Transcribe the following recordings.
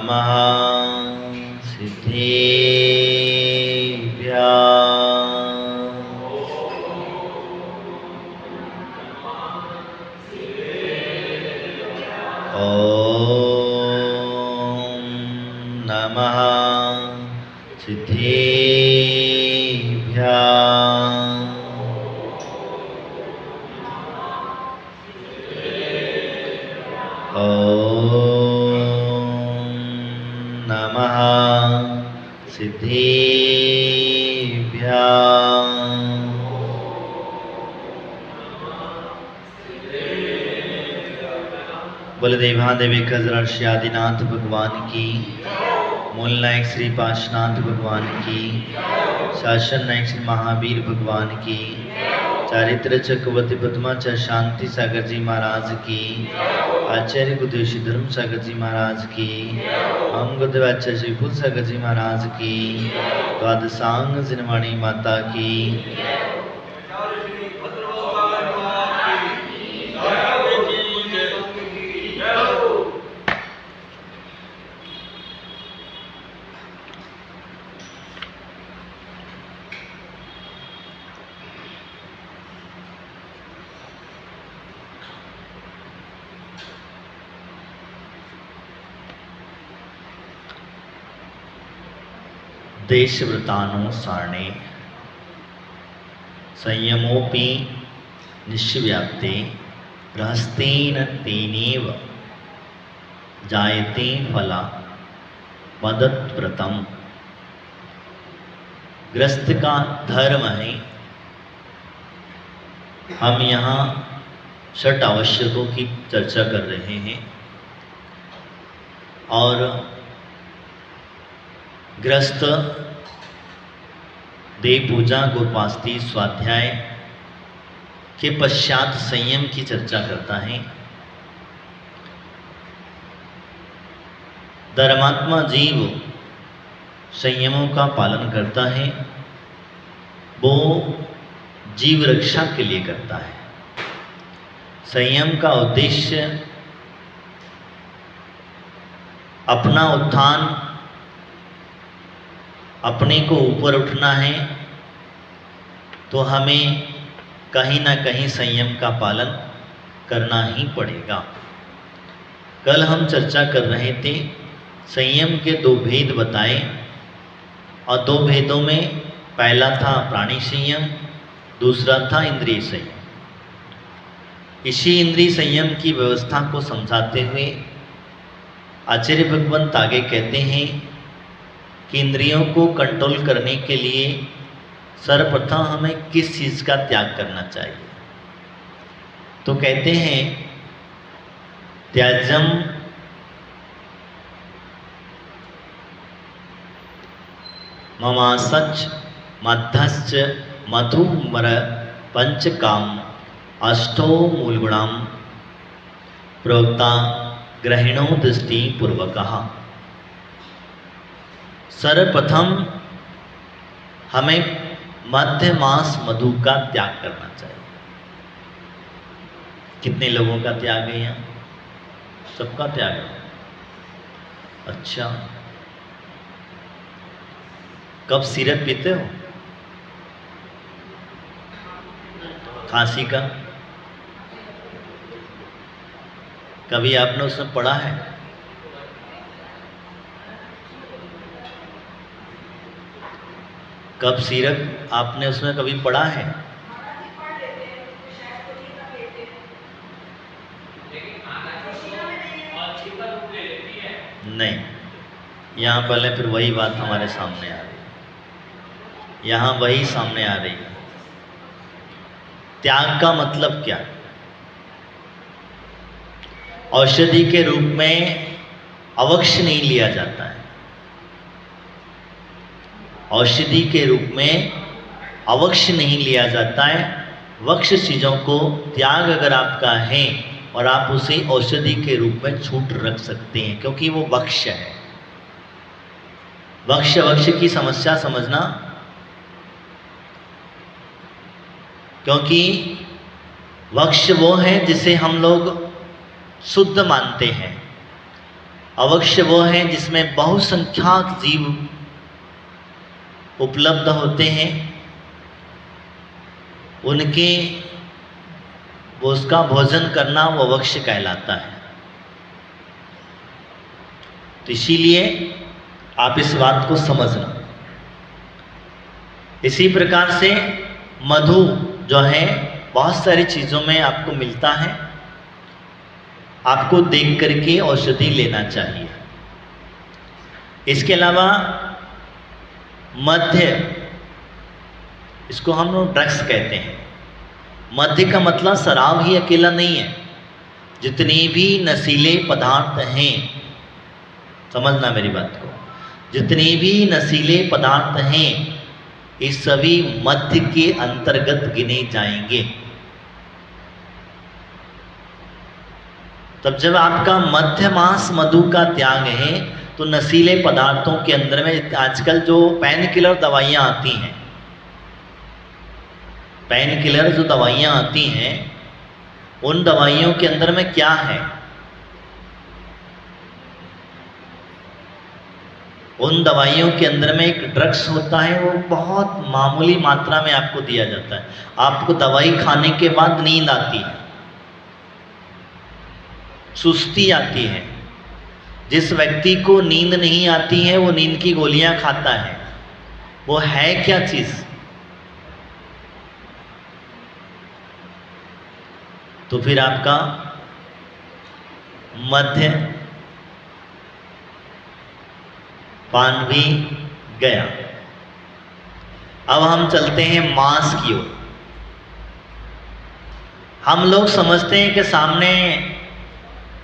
नमः सिद्धेभ्यः। ॐ नमः सिद्धेभ्यः। नमः सिद्धेभ्यः। बलदेव महादेव खजरार्षि आदिनाथ भगवान की, मूल नायक श्री पार्श्वनाथ भगवान की, शासन नायक श्री महावीर भगवान की, चारित्र चक्रवर्ती पद्माचार्य शांति सागर जी महाराज की, आचार्य गुरुदेव श्री धर्म सागर जी महाराज की, हम गुरुदेव आचार्य श्री फूल सागर जी महाराज की, द्वादशांग जिनवाणी माता की। देशव्रतानुसारणे संयमोपि निश्व्याप्ते रहस्तेन तेनेव जायते फला मदत्व्रतम। ग्रस्त का धर्म है। हम यहाँ 6 आवश्यकों की चर्चा कर रहे हैं और ग्रस्त देव पूजा गोपास्ति स्वाध्याय के पश्चात संयम की चर्चा करता है। धर्मात्मा जीव संयमों का पालन करता है, वो जीव रक्षा के लिए करता है। संयम का उद्देश्य अपना उत्थान, अपने को ऊपर उठना है, तो हमें कहीं ना कहीं संयम का पालन करना ही पड़ेगा। कल हम चर्चा कर रहे थे, संयम के 2 भेद बताए और 2 भेदों में पहला था प्राणी संयम, दूसरा था इंद्रिय संयम। इसी इंद्रिय संयम की व्यवस्था को समझाते हुए आचार्य भगवंत आगे कहते हैं कि इंद्रियों को कंट्रोल करने के लिए सर्वप्रथम हमें किस चीज़ का त्याग करना चाहिए। तो कहते हैं त्याजम ममासच मध्यश्च मधुमर पंचकाम अष्टो मूलगुणाम प्रोक्ता ग्रहिणो दृष्टि पूर्वकः। सर्वप्रथम हमें मध्य मास मधु का त्याग करना चाहिए। कितने लोगों का त्याग है यहाँ? सबका त्याग है। अच्छा, कब सीरप पीते हो? खांसी का कभी आपने उसमें पढ़ा है? कब सीरप आपने उसमें कभी पढ़ा है? नहीं। यहाँ पहले फिर वही बात हमारे सामने आ रही है, यहाँ वही सामने आ रही है। त्याग का मतलब क्या? औषधि के रूप में अवक्ष नहीं लिया जाता है। औषधि के रूप में अवक्ष नहीं लिया जाता है। वक्ष चीज़ों को त्याग अगर आपका है और आप उसे औषधि के रूप में छूट रख सकते हैं, क्योंकि वो वक्ष है। वक्ष की समस्या समझना, क्योंकि वक्ष वो है जिसे हम लोग शुद्ध मानते हैं अवक्ष वो है जिसमें बहुसंख्यक जीव उपलब्ध होते हैं, उनके वो उसका भोजन करना वो अवक्ष कहलाता है। तो इसीलिए आप इस बात को समझना। इसी प्रकार से मधु जो है बहुत सारी चीज़ों में आपको मिलता है, आपको देख करके औषधि लेना चाहिए। इसके अलावा मध्य, इसको हम लोग ड्रग्स कहते हैं। मध्य का मतलब शराब ही अकेला नहीं है, जितने भी नशीले पदार्थ हैं, समझना मेरी बात को, जितने भी नशीले पदार्थ हैं ये सभी मध्य के अंतर्गत गिने जाएंगे। तब जब आपका मध्य मास मधु का त्याग है तो नशीले पदार्थों के अंदर में आजकल जो पेन किलर दवाइयाँ आती हैं, पेन किलर जो दवाइयाँ आती हैं, उन दवाइयों के अंदर में क्या है? उन दवाइयों के अंदर में एक ड्रग्स होता है, वो बहुत मामूली मात्रा में आपको दिया जाता है। आपको दवाई खाने के बाद नींद आती है, सुस्ती आती है। जिस व्यक्ति को नींद नहीं आती है वो नींद की गोलियां खाता है। वो है क्या चीज? तो फिर आपका मध्य पान भी गया। अब हम चलते हैं मांस की ओर। हम लोग समझते हैं कि सामने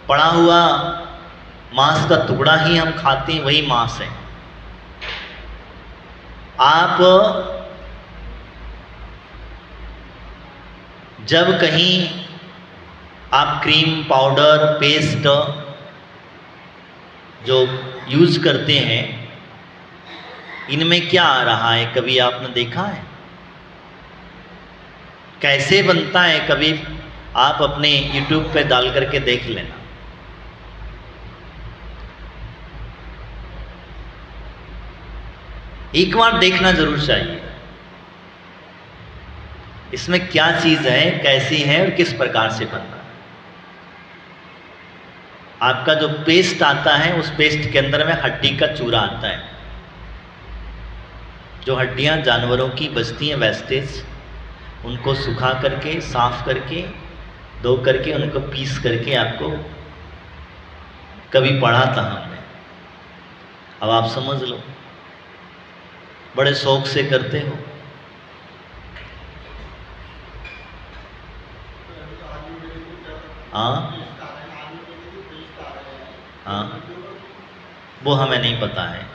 पड़ा हुआ मांस का टुकड़ा ही हम खाते हैं, वही मांस है। आप जब कहीं आप क्रीम, पाउडर, पेस्ट जो यूज करते हैं, इनमें क्या आ रहा है कभी आपने देखा है? कैसे बनता है कभी आप अपने YouTube पे डाल करके देख लेना। एक बार देखना जरूर चाहिए, इसमें क्या चीज है, कैसी है और किस प्रकार से बन रहा है। आपका जो पेस्ट आता है उस पेस्ट के अंदर में हड्डी का चूरा आता है। जो हड्डियां जानवरों की बचती हैं वेस्टेज, उनको सुखा करके, साफ करके, धो करके, उनको पीस करके आपको कभी पढ़ा था हमने। अब आप समझ लो, बड़े शौक से करते हो। हाँ हाँ, वो हमें नहीं पता है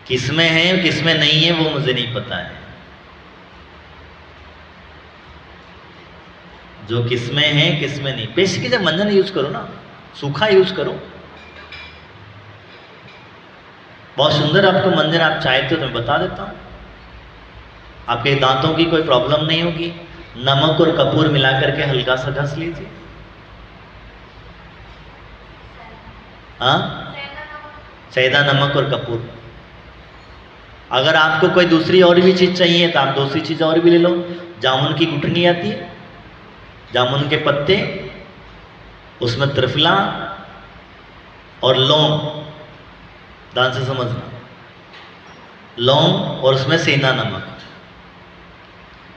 किसमें है किसमें नहीं है, वो मुझे नहीं पता है। जो किसमें है किसमें नहीं, पेस्ट की जब मंजन यूज करो ना, सूखा यूज करो, बहुत सुंदर आपको मंजन आप चाहते हो तो मैं बता देता हूँ। आपके दांतों की कोई प्रॉब्लम नहीं होगी। नमक और कपूर मिला करके हल्का सा घस लीजिए। हाँ, सैदा नमक और कपूर। अगर आपको कोई दूसरी और भी चीज़ चाहिए तो आप दूसरी चीज़ और भी ले लो। जामुन की गुठनी आती है, जामुन के पत्ते, उसमें त्रिफला और लौंग, ध्यान से समझना, लौंग और उसमें सेंधा नमक,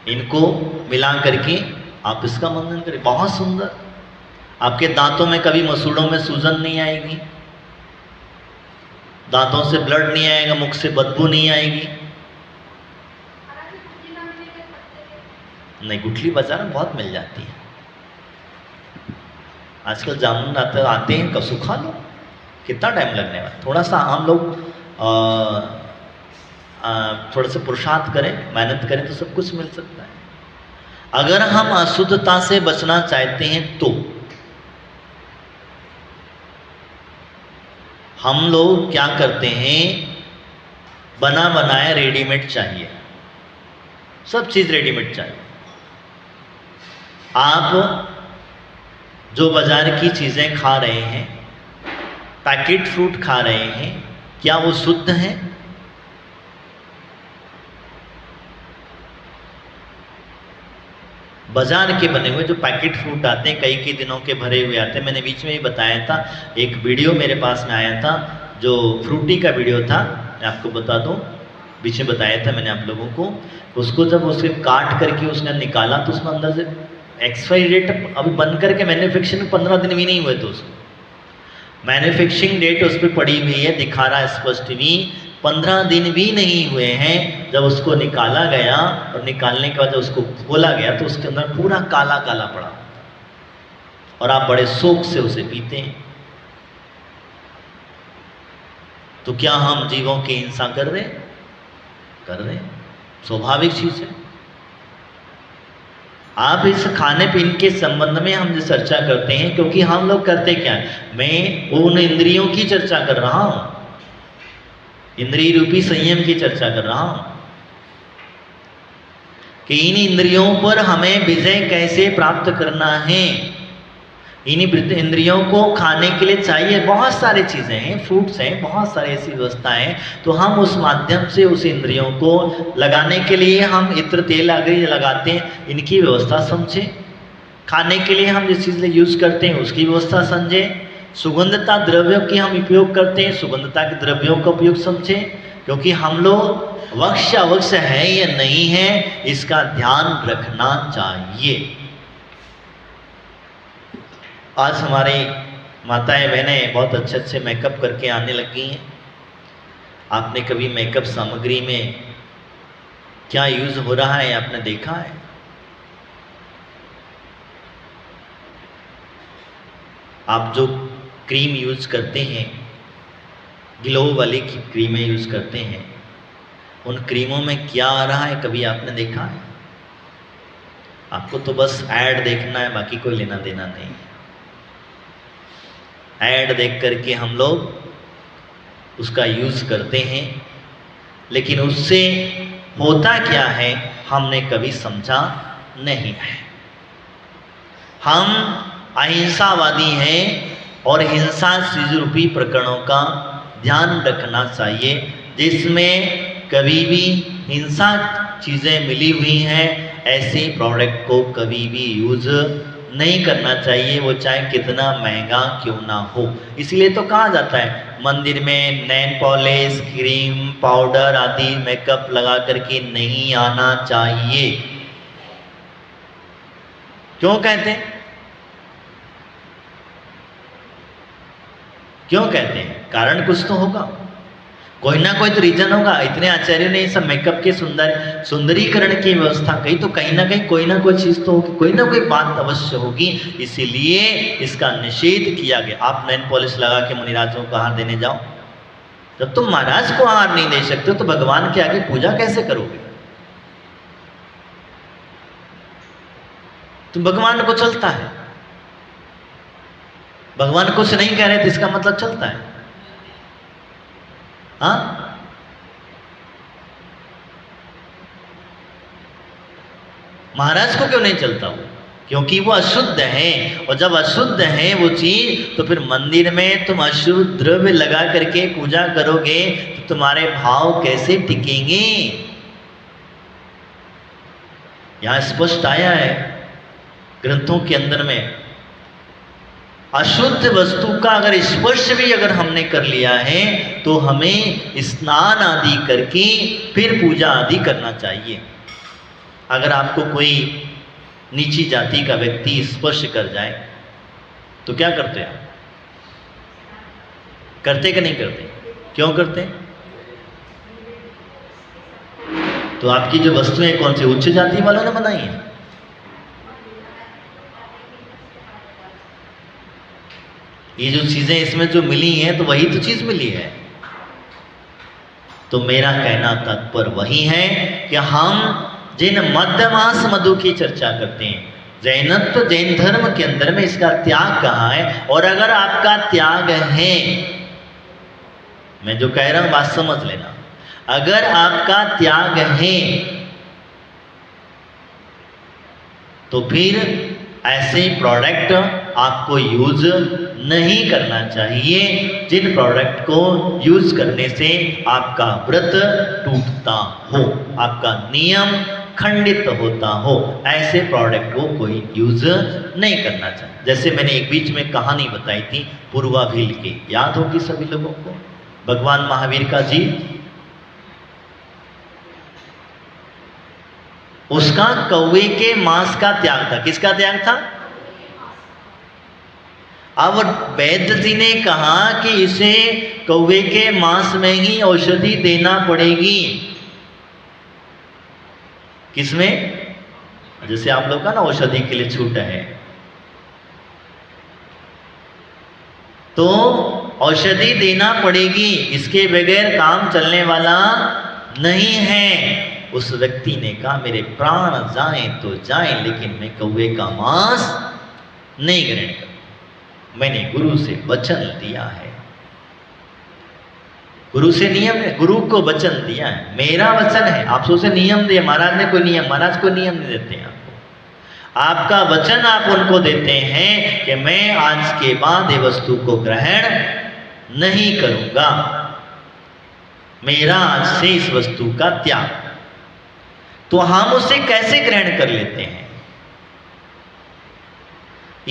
इनको मिला करके आप इसका मंथन करें। बहुत सुंदर, आपके दांतों में कभी मसूड़ों में सूजन नहीं आएगी, दांतों से ब्लड नहीं आएगा, मुख से बदबू नहीं आएगी। नहीं, गुठली बाजार में बहुत मिल जाती है आजकल। जामुन आते हैं, कसू खा लो, कितना टाइम लगने वाला। थोड़ा सा हम लोग थोड़ा सा पुरुषार्थ करें, मेहनत करें तो सब कुछ मिल सकता है। अगर हम अशुद्धता से बचना चाहते हैं तो हम लोग क्या करते हैं, बना बनाया रेडीमेड चाहिए, सब चीज़ रेडीमेड चाहिए। आप जो बाजार की चीज़ें खा रहे हैं पैकेट फ्रूट खा रहे हैं, क्या वो शुद्ध है? बाजार के बने हुए जो पैकेट फ्रूट आते हैं, कई कई दिनों के भरे हुए आते हैं। मैंने बीच में ही बताया था, एक वीडियो मेरे पास में आया था जो फ्रूटी का वीडियो था, मैं आपको बता दूं, बीच में बताया था मैंने आप लोगों को। उसको जब उसे काट करके उसने निकाला तो उसमें अंदर से एक्सपायरी डेट अभी बन करके मैन्युफैक्चरिंग 15 दिन भी नहीं हुए, तो उसको मैन्युफैक्चरिंग डेट उस पर पड़ी हुई है, दिखा रहा है स्पष्ट भी 15 दिन भी नहीं हुए हैं। जब उसको निकाला गया और निकालने के बाद जब उसको खोला गया तो उसके अंदर पूरा काला काला पड़ा, और आप बड़े शौक से उसे पीते हैं। तो क्या हम जीवों की हिंसा कर रहे हैं? कर रहे हैं, स्वाभाविक चीज है। आप इस खाने पीने के संबंध में हम जो चर्चा करते हैं, क्योंकि हम लोग करते क्या है, मैं उन इंद्रियों की चर्चा कर रहा हूं, इंद्रिय रूपी संयम की चर्चा कर रहा हूं कि इन इंद्रियों पर हमें विजय कैसे प्राप्त करना है। इन इंद्रियों को खाने के लिए चाहिए बहुत सारी चीजें हैं, फ्रूट्स हैं, बहुत सारी ऐसी व्यवस्थाएं हैं, तो हम उस माध्यम से उस इंद्रियों को लगाने के लिए हम इत्र तेल आदि लगाते हैं, इनकी व्यवस्था समझें। खाने के लिए हम जिस चीज़ यूज करते हैं उसकी व्यवस्था समझें। सुगंधता द्रव्यों की हम उपयोग करते हैं, सुगंधता के द्रव्यों का उपयोग समझें, क्योंकि हम लोग वक्ष अवश्य है या नहीं है इसका ध्यान रखना चाहिए। आज हमारी माताएं बहनें बहुत अच्छे अच्छे मेकअप करके आने लगी हैं। आपने कभी मेकअप सामग्री में क्या यूज हो रहा है आपने देखा है? आप जो क्रीम यूज करते हैं, ग्लो वाली क्रीमें यूज करते हैं, उन क्रीमों में क्या आ रहा है कभी आपने देखा है? आपको तो बस ऐड देखना है, बाकी कोई लेना देना नहीं है। ऐड देख करके हम लोग उसका यूज करते हैं, लेकिन उससे होता क्या है हमने कभी समझा नहीं है। हम अहिंसावादी हैं और हिंसा चीज रूपी प्रकरणों का ध्यान रखना चाहिए, जिसमें कभी भी हिंसा चीजें मिली हुई हैं, ऐसे प्रोडक्ट को कभी भी यूज नहीं करना चाहिए, वो चाहे कितना महंगा क्यों ना हो। इसलिए तो कहा जाता है मंदिर में नेल पॉलिश, क्रीम, पाउडर आदि मेकअप लगा करके नहीं आना चाहिए। क्यों कहते हैं? क्यों कहते हैं? कारण कुछ तो होगा, कोई ना कोई तो रीजन होगा। इतने आचार्यों ने सब मेकअप के सुंदरीकरण की व्यवस्था कही, तो कहीं ना कहीं कोई ना कोई चीज तो होगी, कोई ना कोई बात अवश्य होगी, इसीलिए इसका निषेध किया गया। आप नेल पॉलिश लगा के मुनिराजों को आहार देने जाओ, जब तुम महाराज को आहार नहीं दे सकते तो भगवान के आगे पूजा कैसे करोगे? तुम भगवान को चलता है, भगवान कुछ नहीं कह रहे तो इसका मतलब चलता है। हाँ, महाराज को क्यों नहीं चलता वो? क्योंकि वो अशुद्ध है, और जब अशुद्ध है वो चीज, तो फिर मंदिर में तुम अशुद्ध द्रव्य लगा करके पूजा करोगे तो तुम्हारे भाव कैसे टिकेंगे? यहां स्पष्ट आया है ग्रंथों के अंदर में, अशुद्ध वस्तु का अगर स्पर्श भी अगर हमने कर लिया है तो हमें स्नान आदि करके फिर पूजा आदि करना चाहिए। अगर आपको कोई नीची जाति का व्यक्ति स्पर्श कर जाए तो क्या करते हैं? करते कि नहीं करते? क्यों करते? तो आपकी जो वस्तुएं कौन सी उच्च जाति वालों ने बनाई है? ये जो चीजें इसमें जो मिली हैं तो वही तो चीज मिली है। तो मेरा कहना तात्पर्य वही है कि हम जिन मध्यमास मधु की चर्चा करते हैं, जैनत्व जैन धर्म के अंदर में इसका त्याग कहाँ है, और अगर आपका त्याग है, मैं जो कह रहा हूं बात समझ लेना, अगर आपका त्याग है तो फिर ऐसे प्रोडक्ट आपको यूज नहीं करना चाहिए, जिन प्रोडक्ट को यूज करने से आपका व्रत टूटता हो, आपका नियम खंडित होता हो, ऐसे प्रोडक्ट को कोई यूज नहीं करना चाहिए। जैसे मैंने एक बीच में कहानी बताई थी पूर्वाभिल की, याद होगी सभी लोगों को, भगवान महावीर का जी, उसका कौवे के मांस का त्याग था। किसका त्याग था? अब वैद्य जी ने कहा कि इसे कौवे के मांस में ही औषधि देना पड़ेगी। किसमें? जैसे आप लोग का ना औषधि के लिए छूट है, तो औषधि देना पड़ेगी, इसके बगैर काम चलने वाला नहीं है। उस व्यक्ति ने कहा मेरे प्राण जाएं तो जाएं, लेकिन मैं कौवे का मांस नहीं ग्रहण करूं। मैंने गुरु से वचन दिया है, गुरु से नियम है, गुरु को वचन दिया है, मेरा वचन है। आप सोचे नियम दिए, महाराज ने कोई नियम, महाराज कोई नियम नहीं देते हैं आपको, आपका वचन आप उनको देते हैं कि मैं आज के बाद ये वस्तु को ग्रहण नहीं करूंगा, मेरा आज से इस वस्तु का त्याग। तो हम उसे कैसे ग्रहण कर लेते हैं?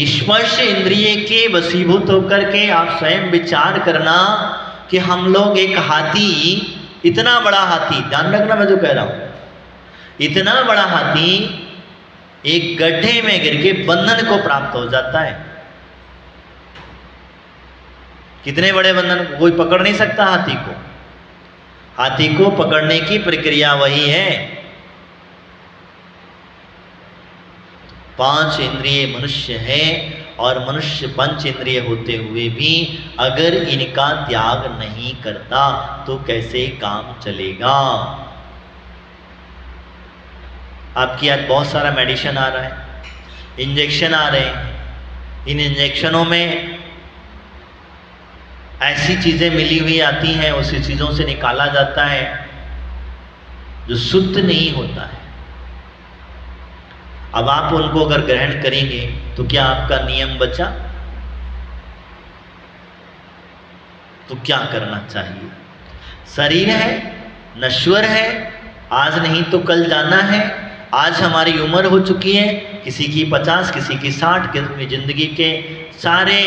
स्पर्श इंद्रिय के वशीभूत होकर के आप स्वयं विचार करना कि हम लोग एक हाथी, इतना बड़ा हाथी, ध्यान रखना मैं जो कह रहा हूं, इतना बड़ा हाथी एक गड्ढे में गिर के बंधन को प्राप्त हो जाता है। कितने बड़े बंधन को कोई पकड़ नहीं सकता हाथी को। हाथी को पकड़ने की प्रक्रिया वही है। 5 इंद्रिय मनुष्य है और मनुष्य 5 इंद्रिय होते हुए भी अगर इनका त्याग नहीं करता तो कैसे काम चलेगा? आपकी आज बहुत सारा मेडिसिन आ रहा है, इंजेक्शन आ रहे हैं, इन इंजेक्शनों में ऐसी चीजें मिली हुई आती हैं, उसी चीजों से निकाला जाता है जो शुद्ध नहीं होता है। अब आप उनको अगर ग्रहण करेंगे तो क्या आपका नियम बचा? तो क्या करना चाहिए? शरीर है, नश्वर है, आज नहीं तो कल जाना है। आज हमारी उम्र हो चुकी है, किसी की 50, किसी की 60, किसी जिंदगी के सारे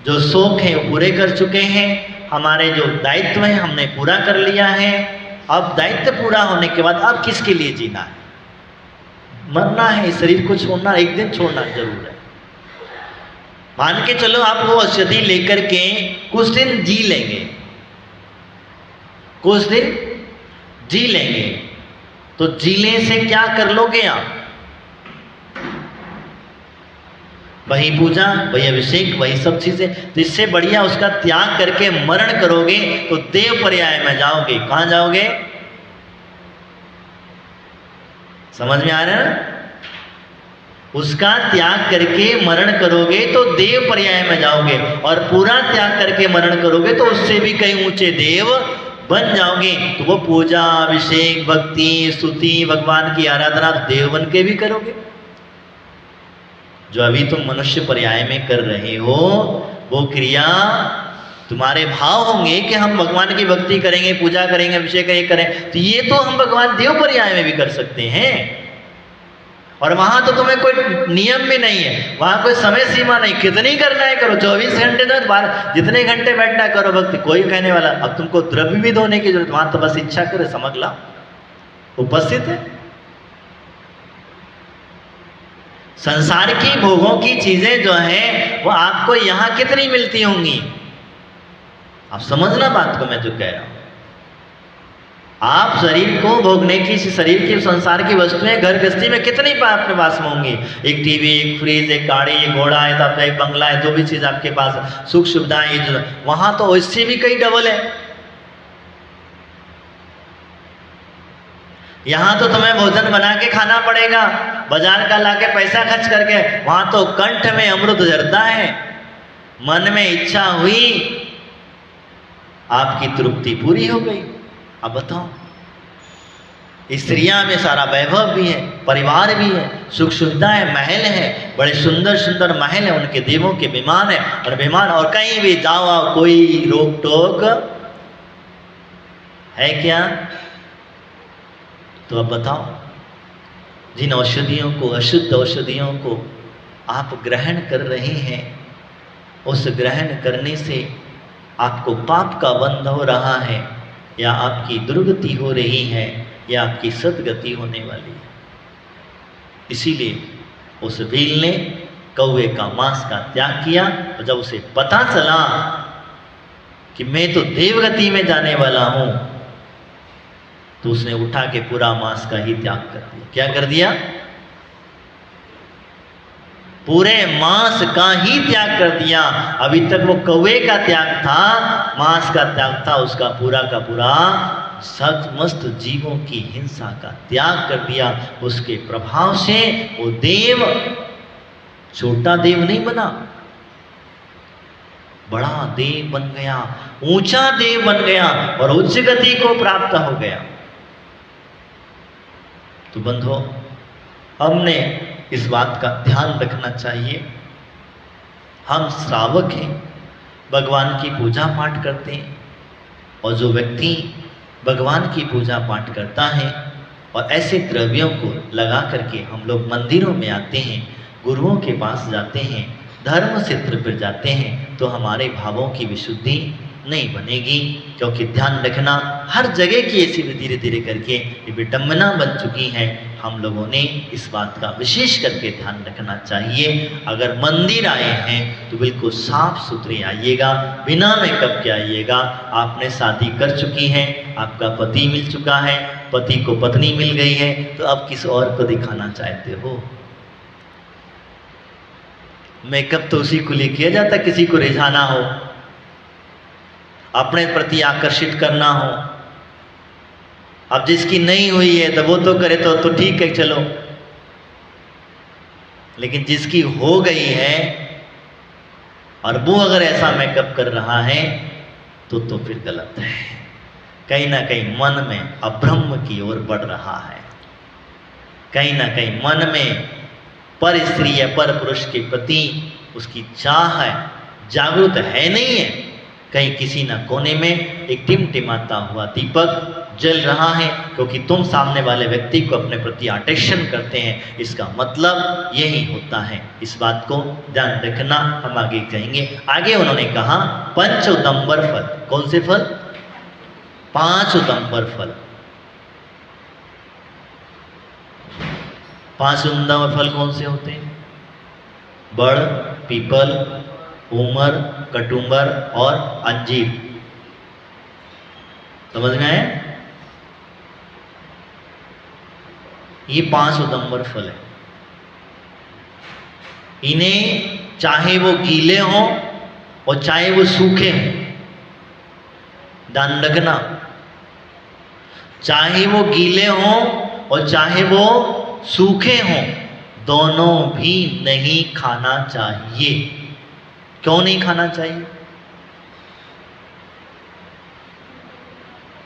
जो शौक हैं वो पूरे कर चुके हैं, हमारे जो दायित्व है हमने पूरा कर लिया है। अब दायित्व पूरा होने के बाद अब किसके लिए जीना है? मरना है, शरीर को छोड़ना, एक दिन छोड़ना जरूर है। मान के चलो आप वो औषधि लेकर के कुछ दिन जी लेंगे, कुछ दिन जी लेंगे, तो जीने से क्या कर लोगे आप? वही पूजा, वही अभिषेक, वही सब चीजें। तो इससे बढ़िया उसका त्याग करके मरण करोगे तो देव पर्याय में जाओगे। कहां जाओगे? समझ में आ रहा है? उसका त्याग करके मरण करोगे तो देव पर्याय में जाओगे, और पूरा त्याग करके मरण करोगे तो उससे भी कई ऊंचे देव बन जाओगे। तो वो पूजा, अभिषेक, भक्ति, स्तुति, भगवान की आराधना देव बन के भी करोगे। जो अभी तुम मनुष्य पर्याय में कर रहे हो वो क्रिया, तुम्हारे भाव होंगे कि हम भगवान की भक्ति करेंगे, पूजा करेंगे, अभिषेक करें, तो ये तो हम भगवान देव पर्याय में भी कर सकते हैं। और वहां तो तुम्हें कोई नियम भी नहीं है, वहां कोई समय सीमा नहीं, कितनी करना है करो, 24 घंटे दो, 12 जितने घंटे बैठना है करो भक्ति, कोई कहने वाला। अब तुमको द्रव्य भी धोने की जरूरत, वहां तो बस इच्छा करे, समझ ला उपस्थित है। संसार की भोगों की चीजें जो है वो आपको यहां कितनी मिलती होंगी, आप समझना बात को मैं जो कह रहा हूं। आप शरीर को भोगने की, शरीर की संसार की वस्तुएं घर गृहस्थी में कितनी आपके पास में होंगी? एक टीवी, एक फ्रिज, एक गाड़ी, एक घोड़ा है, तो एक बंगला है, जो भी चीज आपके पास सुख सुविधाएं, जो वहां तो इससे भी कई डबल है। यहां तो तुम्हें भोजन बना के खाना पड़ेगा, बाजार का लाके पैसा खर्च करके, वहां तो कंठ में अमृत झरता है, मन में इच्छा हुई, आपकी तृप्ति पूरी हो गई। अब बताओ स्त्रियां में सारा वैभव भी है, परिवार भी है, सुख सुविधाएं, महल है, बड़े सुंदर सुंदर महल है, उनके देवों के विमान है, और विमान, और कहीं भी जाओ आओ कोई रोक टोक है क्या? तो अब बताओ, जिन औषधियों को, अशुद्ध औषधियों को आप ग्रहण कर रहे हैं, उस ग्रहण करने से आपको पाप का बंध हो रहा है, या आपकी दुर्गति हो रही है, या आपकी सदगति होने वाली है। इसीलिए उस भील ने कौवे का मांस का त्याग किया, और जब उसे पता चला कि मैं तो देवगति में जाने वाला हूं, तो उसने उठा के पूरा मांस का ही त्याग कर दिया। क्या कर दिया? पूरे मांस का ही त्याग कर दिया। अभी तक वो कौवे का त्याग था, मांस का त्याग था, उसका पूरा का पूरा समस्त जीवों की हिंसा का त्याग कर दिया। उसके प्रभाव से वो देव छोटा देव नहीं बना, बड़ा देव बन गया, ऊंचा देव बन गया, और उच्च गति को प्राप्त हो गया। तो बंधुओं, हमने इस बात का ध्यान रखना चाहिए, हम श्रावक हैं, भगवान की पूजा पाठ करते हैं, और जो व्यक्ति भगवान की पूजा पाठ करता है और ऐसे द्रव्यों को लगा करके हम लोग मंदिरों में आते हैं, गुरुओं के पास जाते हैं, धर्म क्षेत्र पर जाते हैं, तो हमारे भावों की विशुद्धि नहीं बनेगी। क्योंकि ध्यान रखना, हर जगह की ऐसी धीरे धीरे करके ये विडंबना बन चुकी है। हम लोगों ने इस बात का विशेष करके ध्यान रखना चाहिए। अगर मंदिर आए हैं तो बिल्कुल साफ सुथरे आइएगा, बिना मेकअप के आइएगा। आपने शादी कर चुकी हैं, आपका पति मिल चुका है, पति को पत्नी मिल गई है, तो अब किस और को दिखाना चाहते हो? मेकअप तो उसी को लिए किया जाता है, किसी को रिझाना हो, अपने प्रति आकर्षित करना हो। अब जिसकी नहीं हुई है तो वो तो करे तो ठीक है, चलो, लेकिन जिसकी हो गई है और वो अगर ऐसा मेकअप कर रहा है तो फिर गलत है। कहीं ना कहीं मन में अब्रह्म की ओर बढ़ रहा है, कहीं ना कहीं मन में पर स्त्री या पर पुरुष के प्रति उसकी चाह है, जागरूक है नहीं है। कहीं किसी न कोने में एक टिमटिमाता हुआ दीपक जल रहा है, क्योंकि तुम सामने वाले व्यक्ति को अपने प्रति अटेंशन करते हैं। इसका मतलब यही होता है। इस बात को ध्यान रखना। हम आगे कहेंगे। आगे उन्होंने कहा पंच उदंबर फल। कौन से फल? 5 उदंबर फल। 5 उदंबर फल कौन से होते हैं? बड़, पीपल, उमर, कटुम्बर और अंजीर। समझ में आए? ये 5 उदंबर फल है। इन्हें चाहे वो गीले हों और चाहे वो सूखे हों, ध्यान रखना, चाहे वो गीले हों और चाहे वो सूखे हों, दोनों भी नहीं खाना चाहिए। क्यों नहीं खाना चाहिए?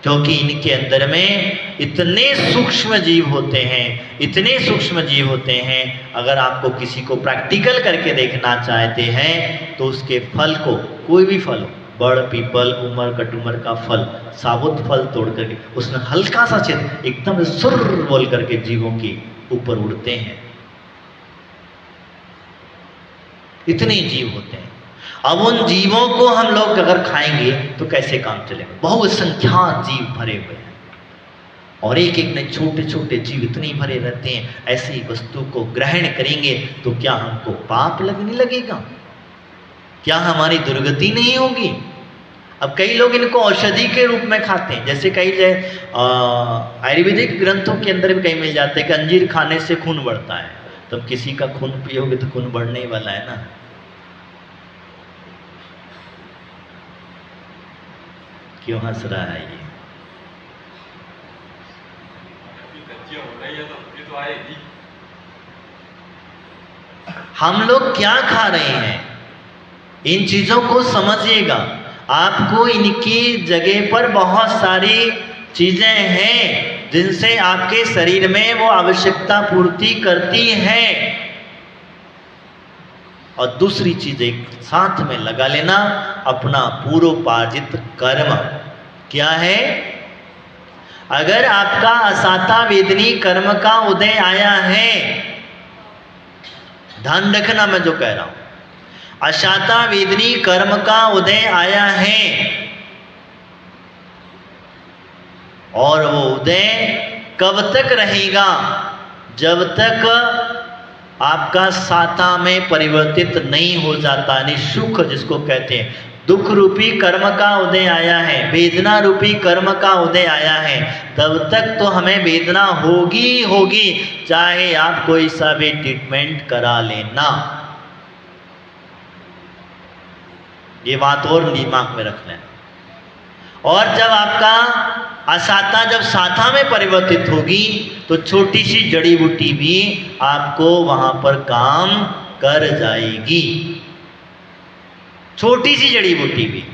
क्योंकि इनके अंदर में इतने सूक्ष्म जीव होते हैं, इतने सूक्ष्म जीव होते हैं। अगर आपको किसी को प्रैक्टिकल करके देखना चाहते हैं तो उसके फल को, कोई भी फल, बड़, पीपल, उमर, कटुमर का फल, साबुत फल तोड़ करके उसमें हल्का सा चित एकदम सुर बोल करके जीवों के ऊपर उड़ते हैं। इतने जीव होते हैं। अब उन जीवों को हम लोग अगर खाएंगे तो कैसे काम चलेगा? बहुसंख्यात जीव भरे हुए हैं और एक एक में छोटे छोटे जीव इतने भरे रहते हैं। ऐसी वस्तु को ग्रहण करेंगे तो क्या हमको पाप लगने लगेगा? क्या हमारी दुर्गति नहीं होगी? अब कई लोग इनको औषधि के रूप में खाते हैं। जैसे कई आयुर्वेदिक ग्रंथों के अंदर भी कहीं मिल जाते हैं कि अंजीर खाने से खून बढ़ता है। तो किसी का खून पियोगे तो खून बढ़ने ही वाला है ना। क्यों हंस रहा है ये? हम लोग क्या खा रहे हैं, इन चीजों को समझिएगा। आपको इनकी जगह पर बहुत सारी चीजें हैं जिनसे आपके शरीर में वो आवश्यकता पूर्ति करती है। और दूसरी चीज एक साथ में लगा लेना, अपना पूर्वोपार्जित कर्म। क्या है? अगर आपका असाता वेदनी कर्म का उदय आया है, ध्यान रखना मैं जो कह रहा हूं, अशाता वेदनी कर्म का उदय आया है और वो उदय कब तक रहेगा? जब तक आपका साता में परिवर्तित नहीं हो जाता, यानी सुख जिसको कहते हैं, दुख रूपी कर्म का उदय आया है, वेदना रूपी कर्म का उदय आया है, तब तक तो हमें वेदना होगी होगी, चाहे आप कोई सा भी ट्रीटमेंट करा लेना। ये बात और दिमाग में रख लेना। और जब आपका असाता जब साता में परिवर्तित होगी तो छोटी सी जड़ी बूटी भी आपको वहां पर काम कर जाएगी। छोटी सी जड़ी बूटी भी,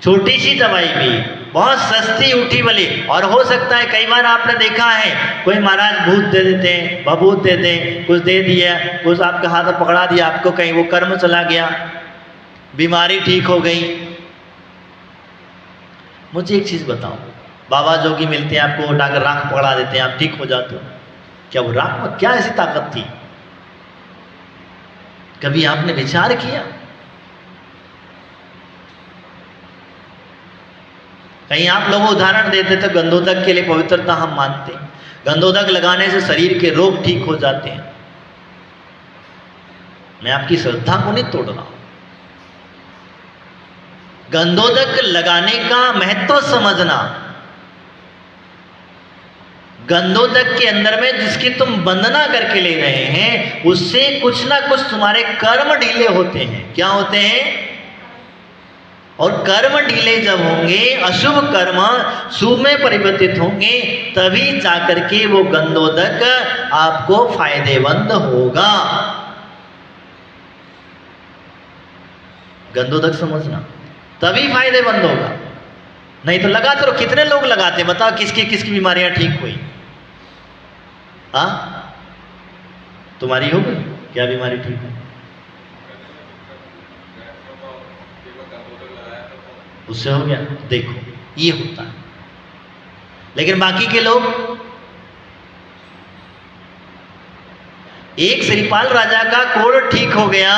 छोटी सी दवाई भी, बहुत सस्ती उठी वाली। और हो सकता है कई बार आपने देखा है, कोई महाराज भूत दे देते हैं, बभूत दे दें, कुछ दे दिया, कुछ आपके हाथ पकड़ा दिया, आपको कहीं वो कर्म चला गया, बीमारी ठीक हो गई। मुझे एक चीज बताओ, बाबा जोगी मिलते हैं आपको, उठाकर राख पकड़ा देते हैं, आप ठीक हो जाते हो। क्या वो राख में क्या ऐसी ताकत थी? कभी आपने विचार किया? कहीं आप लोग उदाहरण देते थे, गंधोदक के लिए पवित्रता हम मानते हैं, गंधोदक लगाने से शरीर के रोग ठीक हो जाते हैं। मैं आपकी श्रद्धा को नहीं तोड़ रहा हूं। गंधोदक लगाने का महत्व समझना। गंधोदक के अंदर में जिसकी तुम वंदना करके ले रहे हैं, उससे कुछ ना कुछ तुम्हारे कर्म ढीले होते हैं। क्या होते हैं? और कर्म ढीले जब होंगे, अशुभ कर्म शुभ में परिवर्तित होंगे, तभी जाकर के वो गंधोदक आपको फायदेमंद होगा। गंधोदक समझना, तभी फायदेमंद होगा। नहीं तो लगाते रहो। कितने लोग लगाते, बताओ किसकी किसकी बीमारियां ठीक हुई? हाँ, तुम्हारी हो गई क्या बीमारी ठीक हुई? उससे हो गया। देखो ये होता है। लेकिन बाकी के लोग, एक श्रीपाल राजा का कोढ़ ठीक हो गया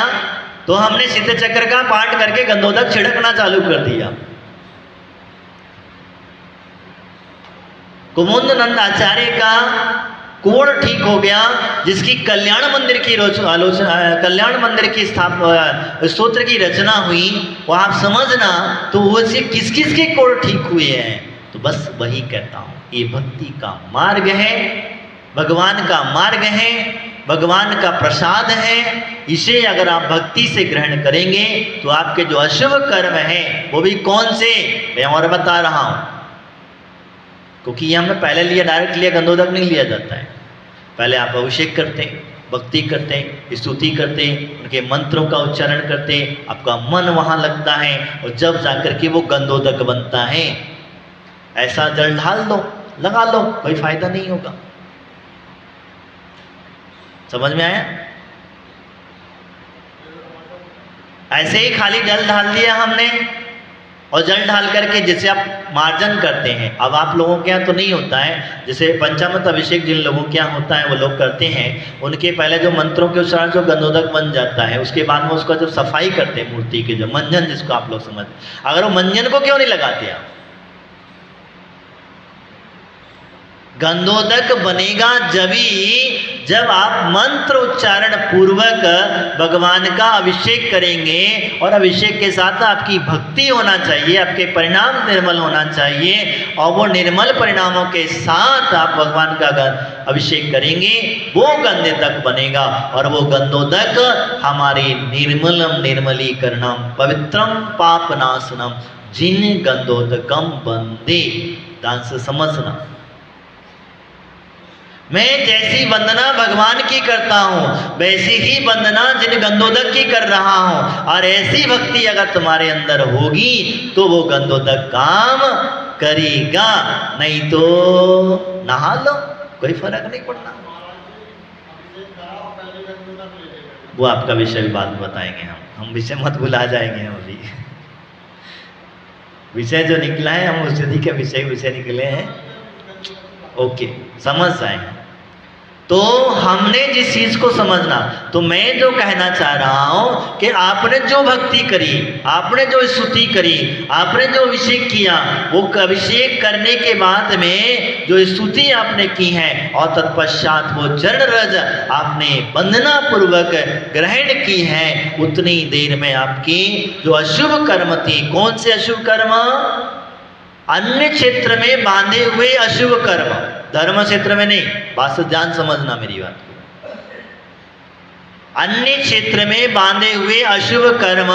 तो हमने सिद्ध चक्र का पाठ करके गंधोदक छिड़कना चालू कर दिया। कुमुद नंद आचार्य का कोढ़ ठीक हो गया, जिसकी कल्याण मंदिर की आलोचना, कल्याण मंदिर की स्थापना, स्तोत्र की रचना हुई, वो आप समझना तो वैसे किस किस के कोढ़ ठीक हुए हैं। तो बस वही कहता हूं, ये भक्ति का मार्ग है, भगवान का मार्ग है, भगवान का प्रसाद है। इसे अगर आप भक्ति से ग्रहण करेंगे तो आपके जो अशुभ कर्म हैं, वो भी कौन से, मैं और बता रहा हूं, क्योंकि ये हमने पहले लिया, डायरेक्ट लिया, गंधोदक नहीं लिया जाता है। पहले आप अभिषेक करते हैं, भक्ति करते हैं, स्तुति करते हैं, उनके मंत्रों का उच्चारण करते हैं, आपका मन वहां लगता है, और जब जाकर के वो गंधोदक बनता है। ऐसा जल ढाल दो, लगा लो, कोई फायदा नहीं होगा। समझ में आया? ऐसे ही खाली जल ढाल दिया हमने, और जल ढाल करके जैसे आप मार्जन करते हैं, अब आप लोगों के यहाँ तो नहीं होता है, जैसे पंचामृत अभिषेक जिन लोगों के यहाँ होता है वो लोग करते हैं, उनके पहले जो मंत्रों के उच्चारण जो गंधोदक बन जाता है, उसके बाद में उसका जब सफाई करते हैं मूर्ति के, जो मंजन जिसको आप लोग समझते, अगर वो मंजन को क्यों नहीं लगाते आप? गंधोदक बनेगा जब आप मंत्र उच्चारण पूर्वक भगवान का अभिषेक करेंगे, और अभिषेक के साथ आपकी भक्ति होना चाहिए, आपके परिणाम निर्मल होना चाहिए, और वो निर्मल परिणामों के साथ आप भगवान का अभिषेक करेंगे, वो गंधोदक बनेगा। और वो गंधोदक हमारे निर्मलम निर्मलीकरणम पवित्रम पापनाशनम जिन गंधोदकम वंदे। ध्यान से समझना, मैं जैसी वंदना भगवान की करता हूं, वैसी ही वंदना जिन गंधोदक की कर रहा हूं। और ऐसी भक्ति अगर तुम्हारे अंदर होगी तो वो गंधोदक काम करेगा, नहीं तो नहा लो, कोई फर्क नहीं पड़ना। वो आपका विषय भी बाद में बताएंगे हम विषय मत भुला जाएंगे हम अभी। विषय जो निकला है हम औषधि के विषय निकले हैं, ओके, समझ जाए। तो हमने जिस चीज को समझना, तो मैं जो कहना चाह रहा हूं कि आपने जो भक्ति करी, आपने जो स्तुति करी, आपने जो अभिषेक किया, वो अभिषेक करने के बाद में जो स्तुति आपने की है और तत्पश्चात वो चरण रज आपने वंदना पूर्वक ग्रहण की है, उतनी देर में आपकी जो अशुभ कर्म थी, कौन से अशुभ कर्म? अन्य क्षेत्र में बांधे हुए अशुभ कर्म, धर्म क्षेत्र में नहीं, बात से ध्यान समझना मेरी बात को। अन्य क्षेत्र में बांधे हुए अशुभ कर्म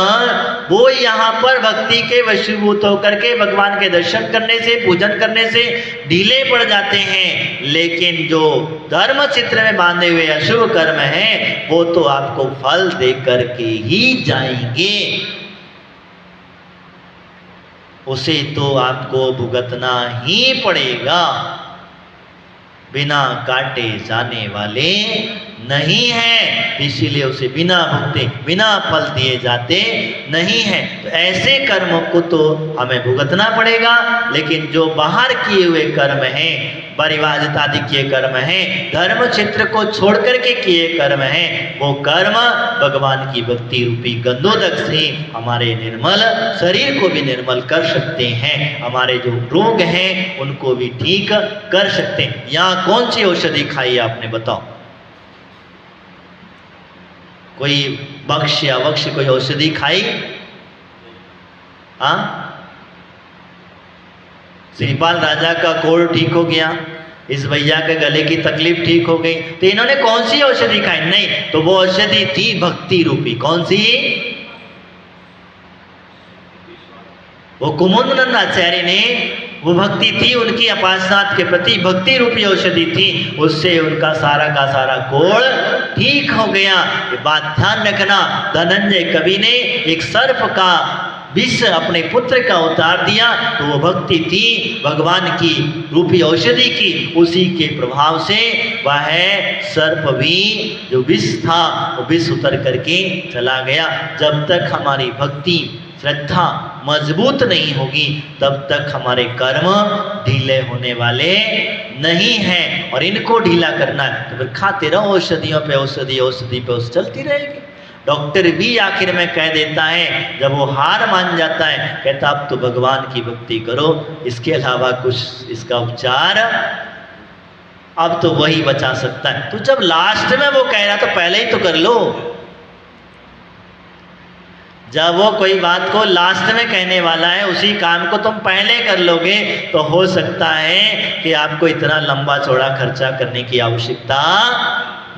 वो यहाँ पर भक्ति के वशीभूत होकर के भगवान के दर्शन करने से, पूजन करने से ढीले पड़ जाते हैं, लेकिन जो धर्म क्षेत्र में बांधे हुए अशुभ कर्म हैं वो तो आपको फल दे करके ही जाएंगे, उसे तो आपको भुगतना ही पड़ेगा, बिना काटे जाने वाले नहीं है, इसीलिए उसे बिना भुगते, बिना फल दिए जाते नहीं है। तो ऐसे कर्मों को तो हमें भुगतना पड़ेगा, लेकिन जो बाहर किए हुए कर्म हैं, परिवाजित आदि किए कर्म हैं, धर्म क्षेत्र को छोड़ करके किए कर्म हैं, वो कर्म भगवान की भक्ति रूपी गंधोदक से हमारे निर्मल शरीर को भी निर्मल कर सकते हैं, हमारे जो रोग हैं उनको भी ठीक कर सकते हैं। यहाँ कौन सी औषधि खाई आपने बताओ? कोई बक्ष या वक्ष कोई औषधि खाई? हाँ, श्रीपाल राजा का कोढ़ ठीक हो गया, इस भैया के गले की तकलीफ ठीक हो गई, तो इन्होंने कौन सी औषधि खाई? नहीं, तो वो औषधि थी भक्ति रूपी। कौन सी? वो कुमुदनंद आचार्य ने, वो भक्ति थी उनकी, अपासनाथ के प्रति भक्ति रूपी औषधि थी, उससे उनका सारा का सारा कोढ़ ठीक हो गया। ये बात ध्यान रखना, धनंजय कवि ने एक सर्प का विष अपने पुत्र का उतार दिया, तो वो भक्ति थी भगवान की रूपी औषधि की, उसी के प्रभाव से वह सर्प भी जो विष था वो विष उतर करके चला गया। जब तक हमारी भक्ति श्रद्धा मजबूत नहीं होगी तब तक हमारे कर्म ढीले होने वाले नहीं हैं, और इनको ढीला करना है तो फिर खाते रहो औषधियों पे औषधि, औषधि पे औषधि चलती रहेगी। डॉक्टर भी आखिर में कह देता है, जब वो हार मान जाता है, कहता अब तो भगवान की भक्ति करो, इसके अलावा कुछ इसका उपचार अब तो वही बचा सकता है। तो जब लास्ट में वो कह रहा तो पहले ही तो कर लो। जब वो कोई बात को लास्ट में कहने वाला है, उसी काम को तुम पहले कर लोगे तो हो सकता है कि आपको इतना लंबा चौड़ा खर्चा करने की आवश्यकता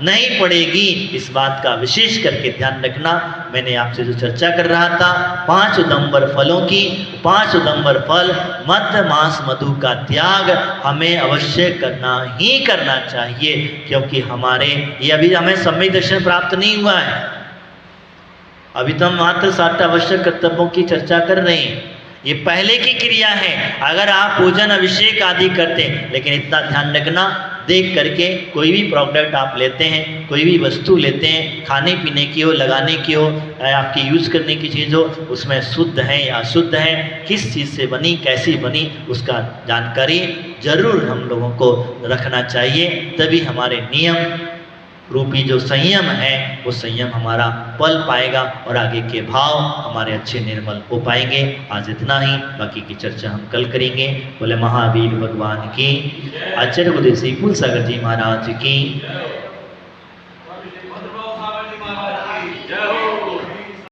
नहीं पड़ेगी। इस बात का विशेष करके ध्यान रखना। मैंने आपसे जो चर्चा कर रहा था 5 उदंबर फलों की, 5 उदंबर फल मध्य मास मधु का त्याग हमें अवश्य करना ही करना चाहिए, क्योंकि हमारे ये अभी हमें सम्यक दर्शन प्राप्त नहीं हुआ है। अभी तो हम मात्र 7 आवश्यक कर्तव्यों की चर्चा कर रहे हैं, ये पहले की क्रिया है। अगर आप पूजन अभिषेक आदि करते हैं, लेकिन इतना ध्यान रखना, देख करके कोई भी प्रोडक्ट आप लेते हैं, कोई भी वस्तु लेते हैं, खाने पीने की हो, लगाने की हो, आपकी यूज़ करने की चीज़ हो, उसमें शुद्ध है या अशुद्ध है, किस चीज़ से बनी, कैसी बनी, उसका जानकारी जरूर हम लोगों को रखना चाहिए। तभी हमारे नियम रूपी जो संयम है वो संयम हमारा पल पाएगा और आगे के भाव हमारे अच्छे निर्मल हो पाएंगे। आज इतना ही, बाकी की चर्चा हम कल करेंगे। बोले महावीर भगवान की, आचार्य उदय श्री फूल सागर जी महाराज की।